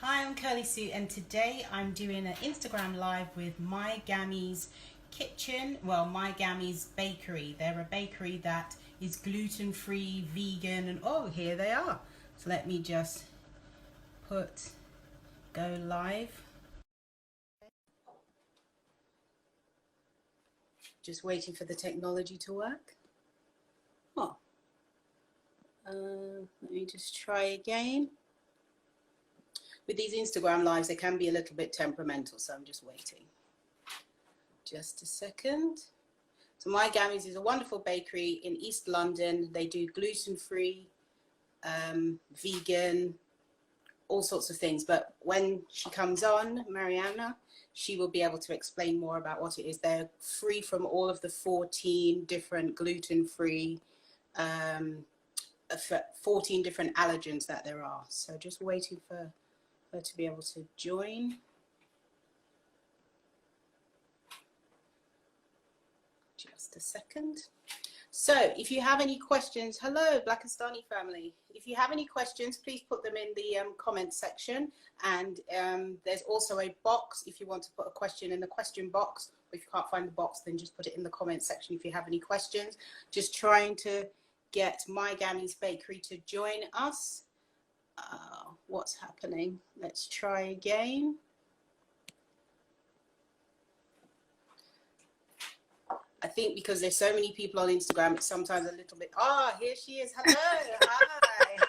Hi, I'm Curly Sue, and today I'm doing an Instagram live with My Gammies Kitchen. Well, My Gammies Bakery. They're a bakery that is gluten-free, vegan, and oh, here they are. So let me just go live. Just waiting for the technology to work. Oh, let me just try again. With these Instagram lives, they can be a little bit temperamental, so I'm just waiting. Just a second. So My Gammies is a wonderful bakery in East London. They do gluten-free, vegan, all sorts of things. But when she comes on, Mariana, she will be able to explain more about what it is. They're free from all of the 14 different gluten-free, 14 different allergens that there are. So just waiting for her to be able to join. Just a second. So if you have any questions, hello Blackistani family. If you have any questions, please put them in the comment section. And there's also a box if you want to put a question in the question box. Or if you can't find the box, then just put it in the comment section if you have any questions. Just trying to get My Gammies Bakery to join us. What's happening? Let's try again. I think because there's so many people on Instagram, it's sometimes a little bit, here she is. Hello, hi.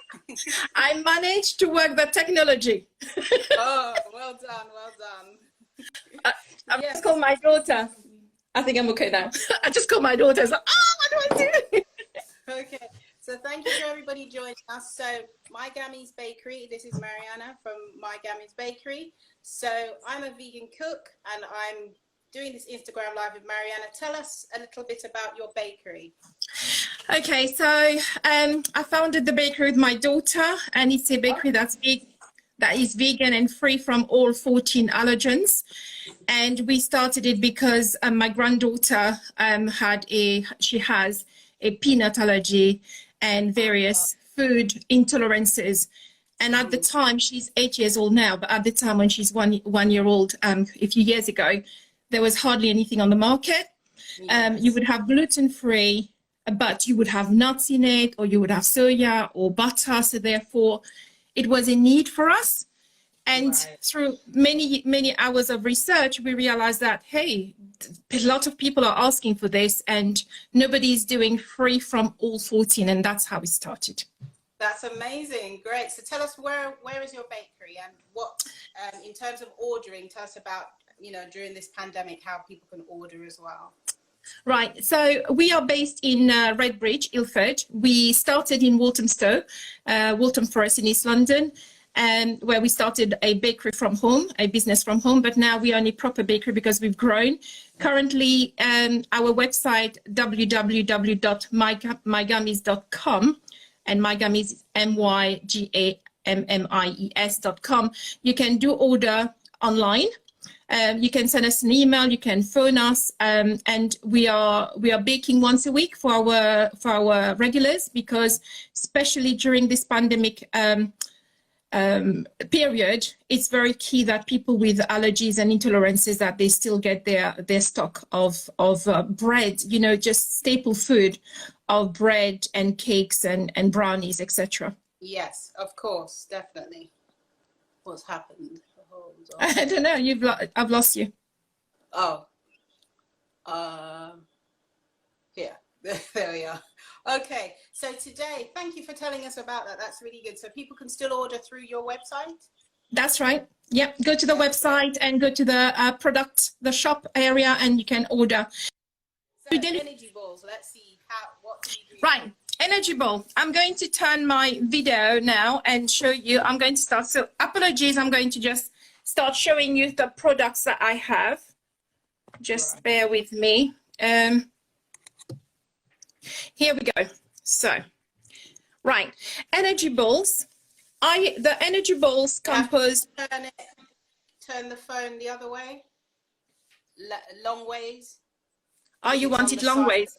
I managed to work the technology. Oh, well done, well done. I just called my daughter. I think I'm okay now. I just called my daughter. I was like, what do I do? Okay, so thank you for everybody joining us. So My Gammies Bakery, this is Mariana from My Gammies Bakery. So I'm a vegan cook and I'm doing this Instagram live with Mariana. Tell us a little bit about your bakery. Okay, so I founded the bakery with my daughter, and it's a bakery that is vegan and free from all 14 allergens. And we started it because my granddaughter she has a peanut allergy and various food intolerances. And at the time, she's 8 years old now, but at the time when she's one year old, a few years ago, there was hardly anything on the market. Yes. You would have gluten-free, but you would have nuts in it, or you would have soya or butter. So therefore, it was a need for us. And through many hours of research, we realized that, hey, a lot of people are asking for this and nobody's doing free from all 14. And that's how we started. That's amazing. Great. So tell us where is your bakery and what, in terms of ordering, tell us about, during this pandemic, how people can order as well. Right. So we are based in Redbridge, Ilford. We started in Walthamstow, Waltham Forest in East London, where we started a bakery from home, a business from home. But now we are in a proper bakery because we've grown. Currently, our website, www.mygammies.com, and MyGammies is MYGAMMIES.com. You can do order online. You can send us an email, you can phone us, and we are baking once a week for our regulars, because especially during this pandemic period, it's very key that people with allergies and intolerances, that they still get their stock of bread, just staple food of bread and cakes and brownies, etc. Yes, of course, definitely. What's happened? I don't know. I've lost you. Oh. Here. There we are. Okay. So today, thank you for telling us about that. That's really good. So people can still order through your website? That's right. Yep. Go to the website and go to the the shop area, and you can order. So energy balls. Let's see what do you do? Right. Energy ball. I'm going to turn my video now and show you. I'm going to start. So apologies. I'm going to just start showing you the products that I have. Just bear with me. Here we go. So, right, energy balls. The energy balls compose. Turn the phone the other way. Long ways. Oh, you want it long ways?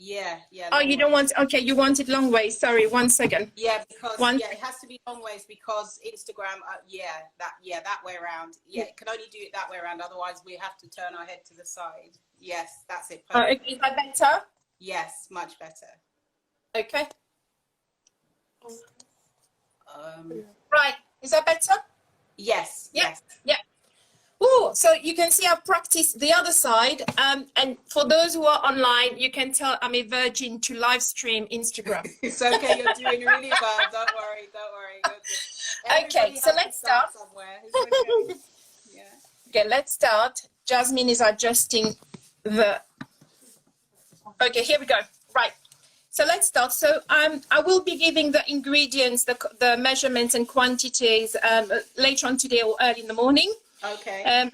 Yeah, yeah. Oh, you don't want, okay, you want it long way. Sorry, 1 second. Yeah, because One. yeah, it has to be long ways because Instagram. That way around. Yeah, it can only do it that way around. Otherwise, we have to turn our head to the side. Yes, that's it. Oh, Perfect. is that better? Yes, much better. Okay. Um, Right. Is that better? yes, Yeah. yes. Yeah. Oh, so you can see I've practiced the other side. And for those who are online, you can tell I'm a virgin to live stream Instagram. It's okay. You're doing really well. Don't worry. Don't worry. Okay, so let's start. Somewhere. It's okay. Yeah. Okay, let's start. Jasmine is adjusting the. Okay, here we go. Right. So let's start. So I will be giving the ingredients, the measurements and quantities later on today or early in the morning. Okay.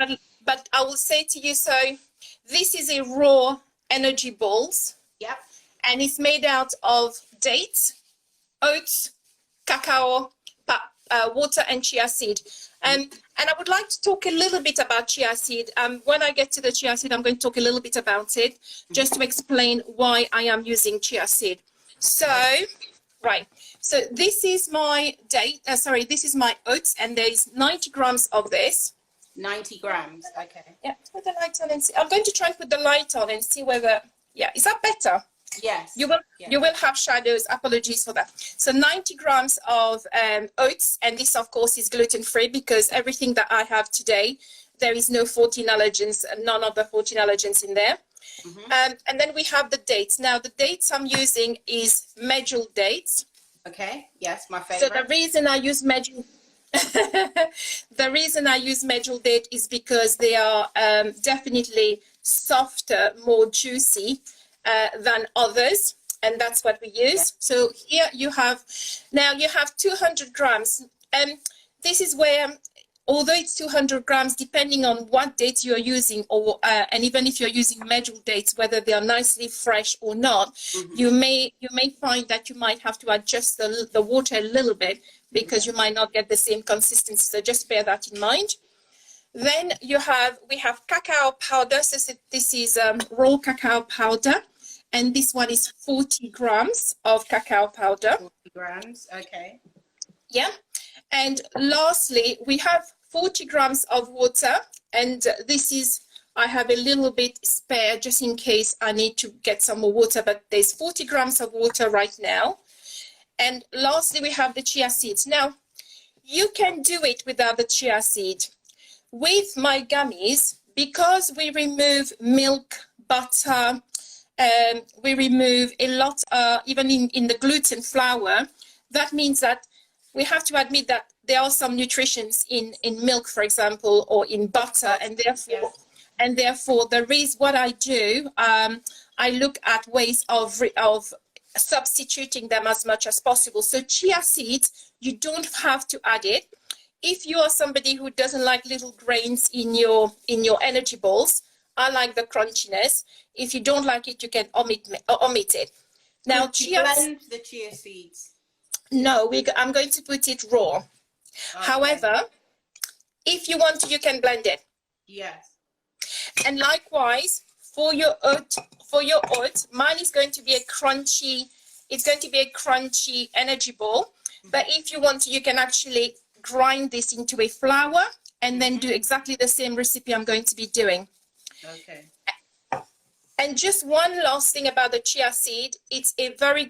But I will say to you, so this is a raw energy balls. Yep. And it's made out of dates, oats, cacao, water, and chia seed. And I would like to talk a little bit about chia seed. When I get to the chia seed, I'm going to talk a little bit about it, just to explain why I am using chia seed. So, right. So this is my this is my oats, and there's 90 grams of this. 90 grams. Okay. Yeah, put the light on and see. I'm going to try and put the light on and see whether, yeah, is that better? Yes. You will have shadows. Apologies for that. So 90 grams of oats, and this of course is gluten-free because everything that I have today, there is no 14 allergens, none of the 14 allergens in there. Mm-hmm. And then we have the dates. Now the dates I'm using is medjool dates. Okay. Yes, my favorite. So the reason I use medjool date is because they are definitely softer, more juicy than others, and that's what we use. Yeah. So here you have 200 grams. This is where, although it's 200 grams, depending on what dates you're using, or and even if you're using medjool dates, whether they are nicely fresh or not, mm-hmm. you may find that you might have to adjust the water a little bit because you might not get the same consistency. So just bear that in mind. Then we have cacao powder. So this is raw cacao powder, and this one is 40 grams of cacao powder. 40 grams. Okay. Yeah. And lastly, we have 40 grams of water, and this is, I have a little bit spare just in case I need to get some more water, but there's 40 grams of water right now. And lastly, we have the chia seeds. Now, you can do it without the chia seed. With my gummies, because we remove milk, butter, we remove a lot, even in the gluten flour, that means that we have to admit that there are some nutrients in milk, for example, or in butter, and therefore there is what I do. I look at ways of substituting them as much as possible. So chia seeds, you don't have to add it. If you are somebody who doesn't like little grains in your energy balls, I like the crunchiness. If you don't like it, you can omit it. Now, blend the chia seeds. No, I'm going to put it raw. Okay. However, if you want to, you can blend it. Yes. And likewise, for your oat, mine is going to be a crunchy. It's going to be a crunchy energy ball. Mm-hmm. But if you want to, you can actually grind this into a flour and then do exactly the same recipe I'm going to be doing. Okay. And just one last thing about the chia seed, it's a very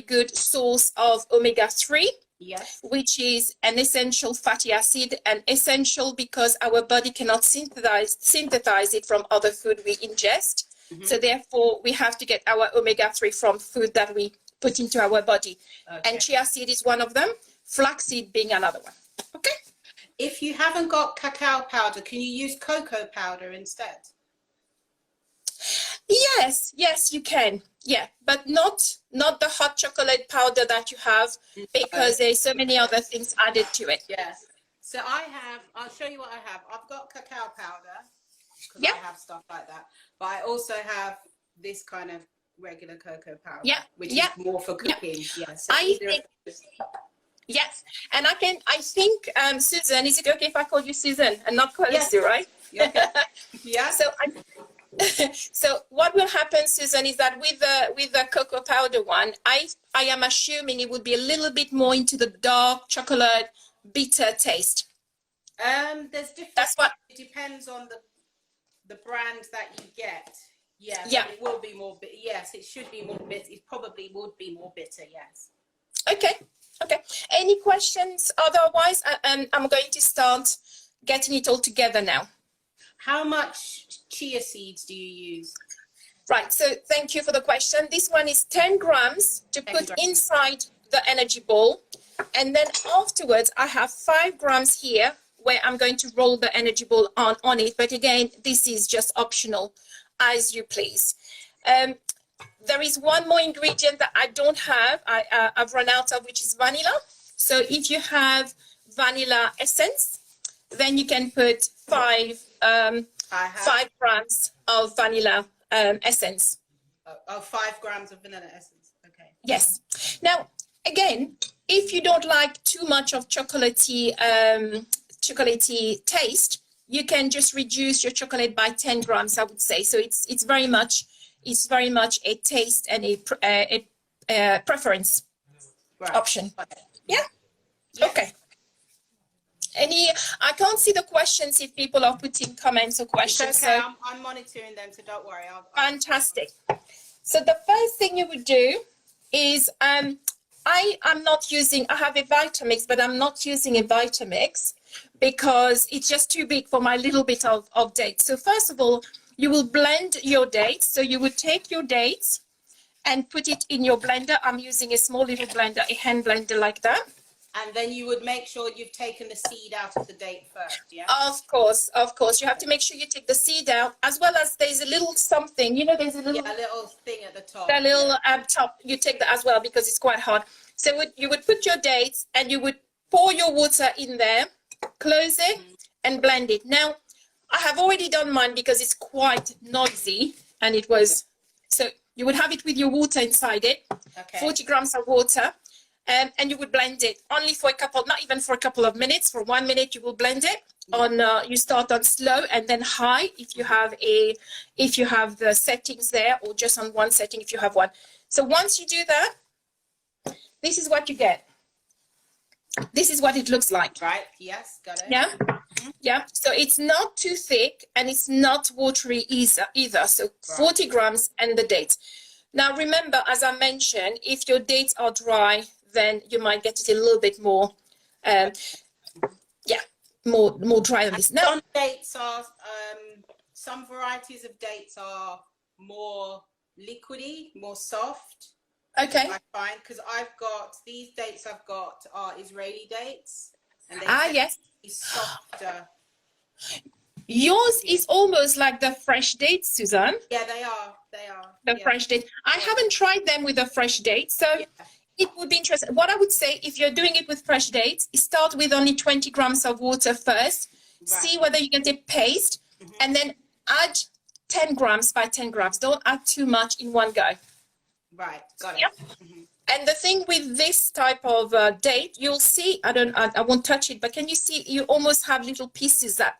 good source of omega-3, yes, which is an essential fatty acid, and essential because our body cannot synthesize it from other food we ingest. Mm-hmm. So therefore, we have to get our omega-3 from food that we put into our body. Okay. And chia seed is one of them, flaxseed being another one. Okay. If you haven't got cacao powder, can you use cocoa powder instead? Yes, you can. Yeah, but not the hot chocolate powder that you have, because there's so many other things added to it. Yes. So I'll show you what I have. I've got cacao powder because I have stuff like that. But I also have this kind of regular cocoa powder, which is more for cooking. Yeah. So yes, and I think Susan, is it okay if I call you Susan and not call you Sue, right? Yeah. Yeah. So So what will happen, Susan, is that with the cocoa powder one, I am assuming it would be a little bit more into the dark chocolate bitter taste. There's different. That's what. It depends on the brand that you get. Yes, Yeah. it will be more bitter. Yes, it should be more bitter. It probably would be more bitter. Yes. Okay. Okay. Any questions? Otherwise, I'm going to start getting it all together now. How much chia seeds do you use? Right. So thank you for the question. This one is 10 grams to 10 put grams. inside the energy ball. And then afterwards, I have 5 grams here where I'm going to roll the energy ball on it. But again, this is just optional, as you please. There is one more ingredient that I don't have. I've run out of, which is vanilla. So if you have vanilla essence, then you can put 5 grams of vanilla essence. 5 grams of vanilla essence. Okay. Yes. Now, again, if you don't like too much of chocolatey taste, you can just reduce your chocolate by 10 grams, I would say. So it's very much a taste and a preference option. Yeah. Okay. I can't see the questions if people are putting comments or questions. It's okay. So I'm monitoring them, so don't worry. fantastic. So the first thing you would do is I have a Vitamix, but I'm not using a Vitamix because it's just too big for my little bit of dates. So first of all, you will blend your dates. So you would take your dates and put it in your blender. I'm using a small little blender, a hand blender like that. And then you would make sure you've taken the seed out of the date first, yeah? Of course. You have to make sure you take the seed out, as well as there's a little something, there's a little... Yeah, a little thing at the top. The little top, you take that as well because it's quite hard. So you would put your dates and you would pour your water in there, close it and blend it. Now, I have already done mine because it's quite noisy and it was... So you would have it with your water inside it, 40 grams of water. And you would blend it only for not even for a couple of minutes. For 1 minute, you will blend it on. You start on slow and then high if you have the settings there, or just on one setting if you have one. So once you do that, this is what you get. This is what it looks like. Right. Yes. Got it. Yeah. Yeah. So it's not too thick and it's not watery either. So 40 grams and the dates. Now remember, as I mentioned, if your dates are dry, then you might get it a little bit more, more dry on this. Now, some dates are, some varieties of dates are more liquidy, more soft. Okay. I find, because these dates I've got are Israeli dates. And they yes. Softer. Yours is almost like the fresh dates, Suzanne. Yeah, they are. The fresh dates. I haven't tried them with the fresh dates, so it would be interesting. What I would say, if you're doing it with fresh dates, is start with only 20 grams of water first. Right. See whether you get a paste, and then add 10 grams by 10 grams. Don't add too much in one go. Right, got it. Yep. And the thing with this type of date, you'll see, I won't touch it, but can you see you almost have little pieces that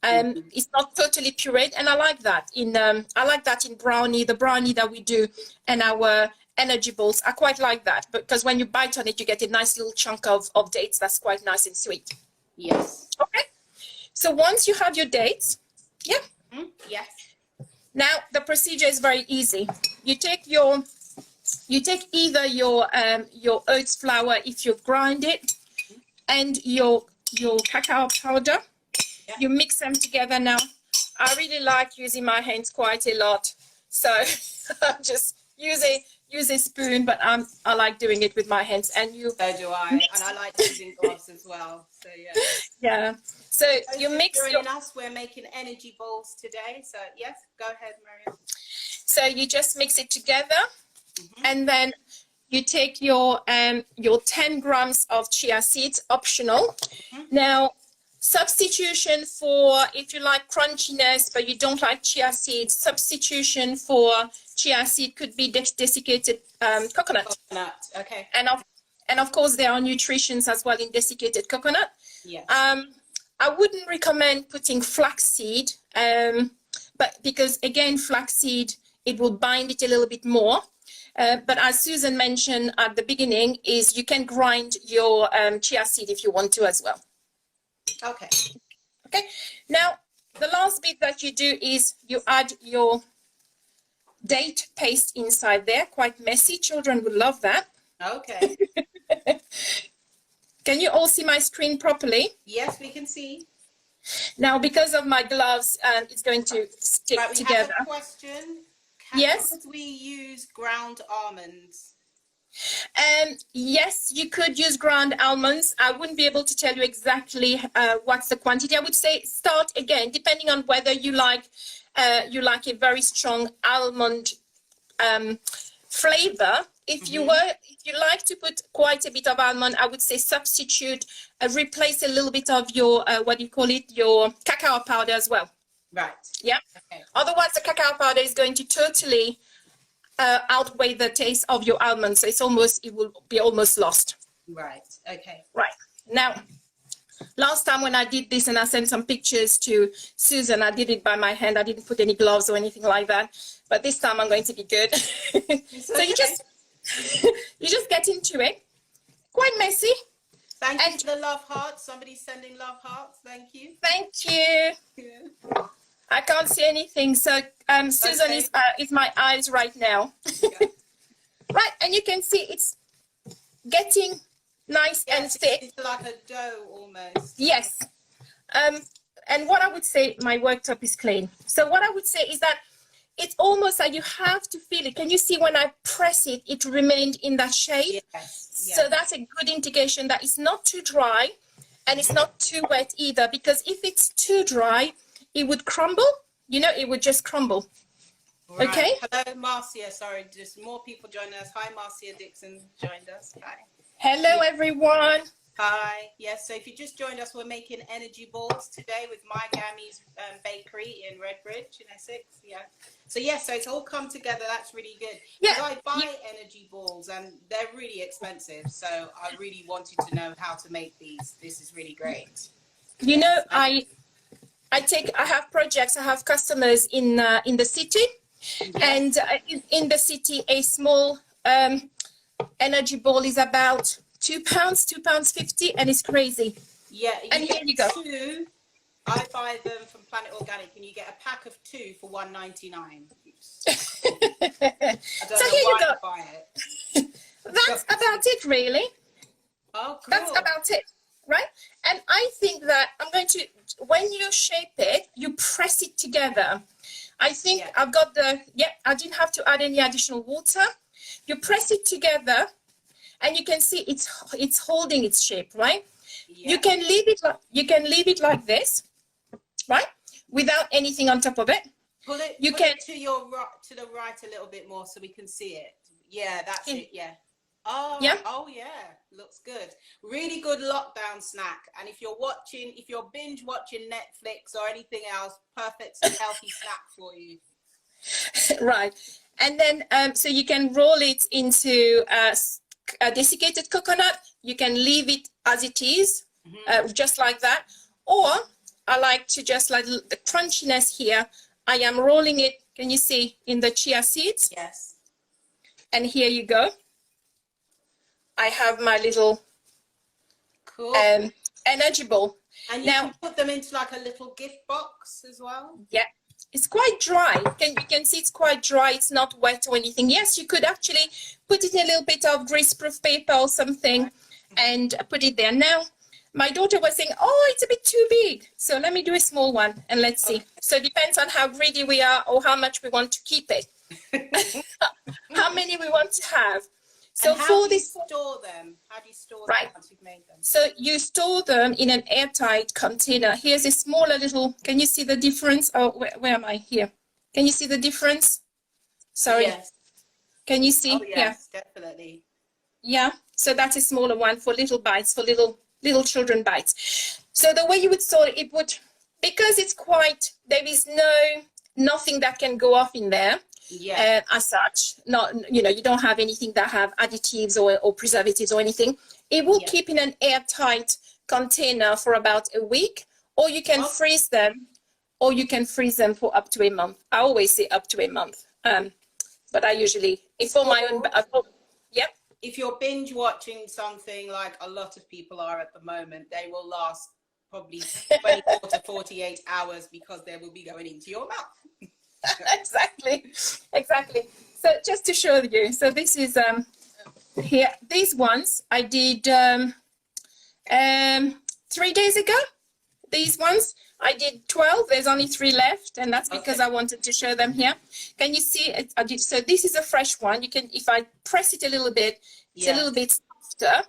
it's not totally pureed, and I like that in brownie, the brownie that we do, and our energy balls. I quite like that, because when you bite on it, you get a nice little chunk of dates. That's quite nice and sweet. Yes. Okay. So once you have your dates, yes. Now the procedure is very easy. You take either your oats flour if you grind it, and your cacao powder. Yeah. You mix them together. Now, I really like using my hands quite a lot, so just use a spoon, but I like doing it with my hands. And you. So do I, and I like using gloves as well. So yeah. Yeah. So you mix. Joining us, we're making energy balls today. So yes, go ahead, Mariam. So you just mix it together, and then you take your 10 grams of chia seeds, optional. Now. Substitution for, if you like crunchiness, but you don't like chia seeds, substitution for chia seed could be desiccated coconut. Okay. And of course, there are nutritions as well in desiccated coconut. Yes. I wouldn't recommend putting flaxseed but because again, flaxseed, it will bind it a little bit more. But as Susan mentioned at the beginning, is you can grind your chia seed if you want to as well. Okay. Okay. Now, the last bit that you do is you add your date paste inside there. Quite messy. Children would love that. Okay. Can you all see my screen properly? Yes, we can see. Now, because of my gloves, it's going to stick Right, we together. have a question. Yes. Could we use ground almonds? Yes, you could use ground almonds. I wouldn't be able to tell you exactly what's the quantity. I would say start again, depending on whether you like a very strong almond flavor. If you like to put quite a bit of almond, I would say substitute, replace a little bit of your your cacao powder as well. Right. Yeah. Okay. Otherwise, the cacao powder is going to totally outweigh the taste of your almonds. So it will be almost lost. Right. Okay. Right. Now, last time when I did this and I sent some pictures to Susan, I did it by my hand. I didn't put any gloves or anything like that. But this time I'm going to be good. So you just get into it. Quite messy. Thank you for the love hearts. Somebody's sending love hearts. Thank you. Thank you. Yeah. I can't see anything. So Susan is my eyes right now. Yeah. Right, and you can see it's getting nice and thick. It's like a dough almost. Yes. And what I would say, my worktop is clean. So what I would say is that it's almost like you have to feel it. Can you see when I press it, it remained in that shape? Yes. So that's a good indication that it's not too dry and it's not too wet either, because if it's too dry, it would crumble. You know, it would just crumble. Right. Okay. Hello, Marcia. Sorry, just more people joining us. Hi, Marcia Dixon joined us. Hi. Hello, everyone. Hi. Yes, so if you just joined us, we're making energy balls today with my Gammies bakery in Redbridge in Essex. Yeah. So yes, so it's all come together. That's really good. Yeah. I buy energy balls and they're really expensive. So I really wanted to know how to make these. This is really great. You know, I have projects. I have customers in the city, and in the city, a small energy ball is about £2, £2.50, and it's crazy. Yeah, and here you go. Two, I buy them from Planet Organic, and you get a pack of 2 for £1.99. I don't know why I buy it. That's about it, really. Oh, cool. That's about it, right? And I think that I'm going to, when you shape it, you press it together. I think I've got I didn't have to add any additional water. You press it together, and you can see it's holding its shape, right? Yeah. You can leave it like this, right? Without anything on top of it. Pull it to the right a little bit more so we can see it. Yeah, that's it. Yeah. Oh yeah. Oh yeah. Looks good. Really good lockdown snack. And if you're binge watching Netflix or anything else, perfect healthy snack for you. Right. And then so you can roll it into a desiccated coconut. You can leave it as it is, just like that. Or I like to just like the crunchiness here. I am rolling it, can you see, in the chia seeds? Yes. And here you go. I have my little energy ball. And you can put them into like a little gift box as well? Yeah. It's quite dry. You can see it's quite dry. It's not wet or anything. Yes, you could actually put it in a little bit of greaseproof paper or something and put it there. Now, my daughter was saying, oh, it's a bit too big. So let me do a small one and let's see. Okay. So it depends on how greedy we are or how much we want to keep it. How many we want to have. So and how for do you this, store them? How do you store them once you've made them? So you store them in an airtight container. Here's a smaller little, can you see the difference? Oh, where am I here? Can you see the difference? Sorry. Yes. Can you see? Oh, yes, definitely. Yeah. So that's a smaller one for little bites, for little children bites. So the way you would store it, would, because it's quite, there is nothing that can go off in there. Yeah. As such, you don't have anything that have additives or preservatives or anything. It will keep in an airtight container for about a week, or you can freeze them, or you can freeze them for up to a month. I always say up to a month. But I usually, if for my own, yep. If you're binge watching something like a lot of people are at the moment, they will last probably 24 to 48 hours because they will be going into your mouth. Exactly. So just to show you, so this is here, these ones I did 3 days ago. These ones I did 12. There's only 3 left, and that's because I wanted to show them here. Can you see it? I did, so this is a fresh one. You can, if I press it a little bit, it's a little bit softer.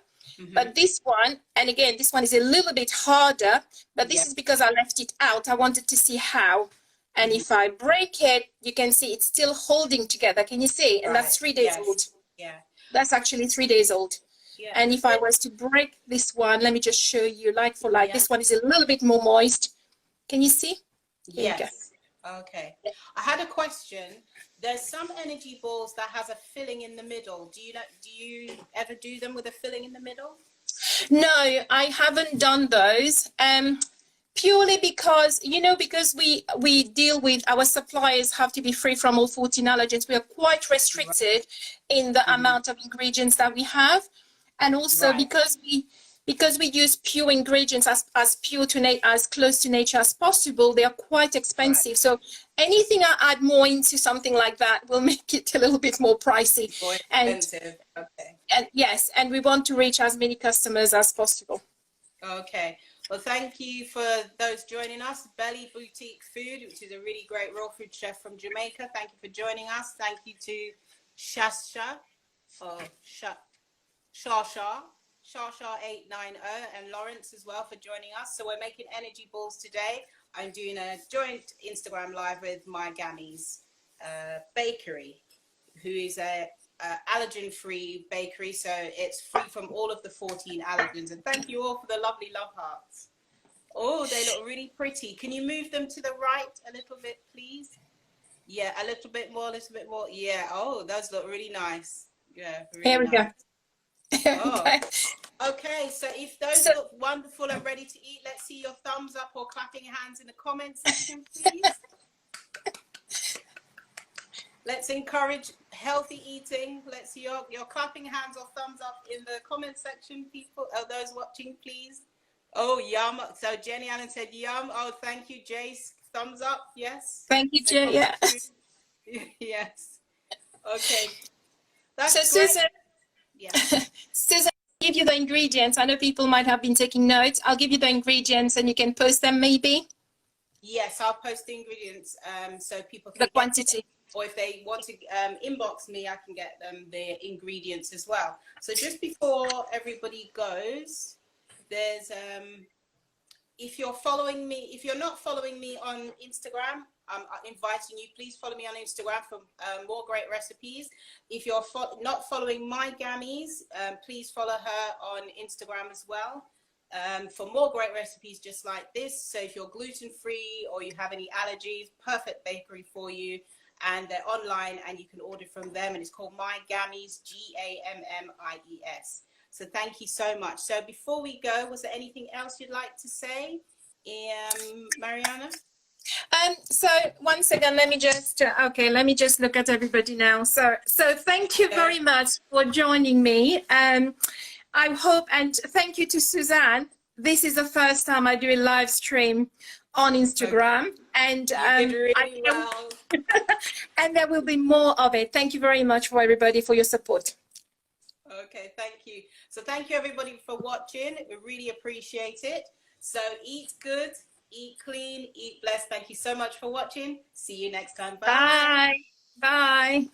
But this one, and again, this one is a little bit harder, but this is because I left it out. I wanted to see how. And if I break it, you can see it's still holding together. Can you see? And that's 3 days old. Yeah. That's actually 3 days old. Yeah. And if I was to break this one, let me just show you like for like. This one is a little bit more moist. Can you see? Here yes. Okay. I had a question. There's some energy balls that has a filling in the middle. Do you ever do them with a filling in the middle? No, I haven't done those. Purely because, you know, because we deal with, our suppliers have to be free from all 14 allergens. We are quite restricted in the amount of ingredients that we have. And also because we use pure ingredients as close to nature as possible, they are quite expensive. So anything I add more into something like that will make it a little bit more pricey. More expensive. And yes, and we want to reach as many customers as possible. Okay. Well, thank you for those joining us. Belly Boutique Food, which is a really great raw food chef from Jamaica. Thank you for joining us. Thank you to Shasha Shasha 890 and Lawrence as well for joining us. So we're making energy balls today. I'm doing a joint Instagram live with my Gammies bakery, who is a allergen-free bakery, so it's free from all of the 14 allergens. And thank you all for the lovely love hearts. Oh, they look really pretty. Can you move them to the right a little bit, please? Yeah, a little bit more, Yeah. Oh, those look really nice. Yeah. Really Here we go. Oh. Okay, so if those look wonderful and ready to eat, let's see your thumbs up or clapping hands in the comment section, please. Let's encourage healthy eating. Let's see your clapping hands or thumbs up in the comment section, people. Those watching, please. Oh, yum. So Jenny Allen said yum. Oh, thank you, Jace. Thumbs up. Yes. Thank you, Jay. Yeah. Yes. Okay. That's so great. Susan. Yeah. Susan, I'll give you the ingredients. I know people might have been taking notes. I'll give you the ingredients and you can post them maybe. Yes, I'll post the ingredients so people can the quantity. Or if they want to inbox me, I can get them the ingredients as well. So just before everybody goes, there's if you're not following me on Instagram, I'm inviting you, please follow me on Instagram for more great recipes. If you're not following my Gammies, please follow her on Instagram as well for more great recipes just like this. So if you're gluten-free or you have any allergies, perfect bakery for you. And they're online and you can order from them, and it's called My Gammies, Gammies. So thank you so much. So before we go, was there anything else you'd like to say, Mariana? So once again, let me just look at everybody now. So thank you very much for joining me. I hope, and thank you to Suzanne. This is the first time I do a live stream on Instagram, and you did really well. and there will be more of it. Thank you very much for everybody for your support. Okay, thank you. So thank you everybody for watching. We really appreciate it. So eat good, eat clean, eat blessed. Thank you so much for watching. See you next time. Bye. Bye. Bye.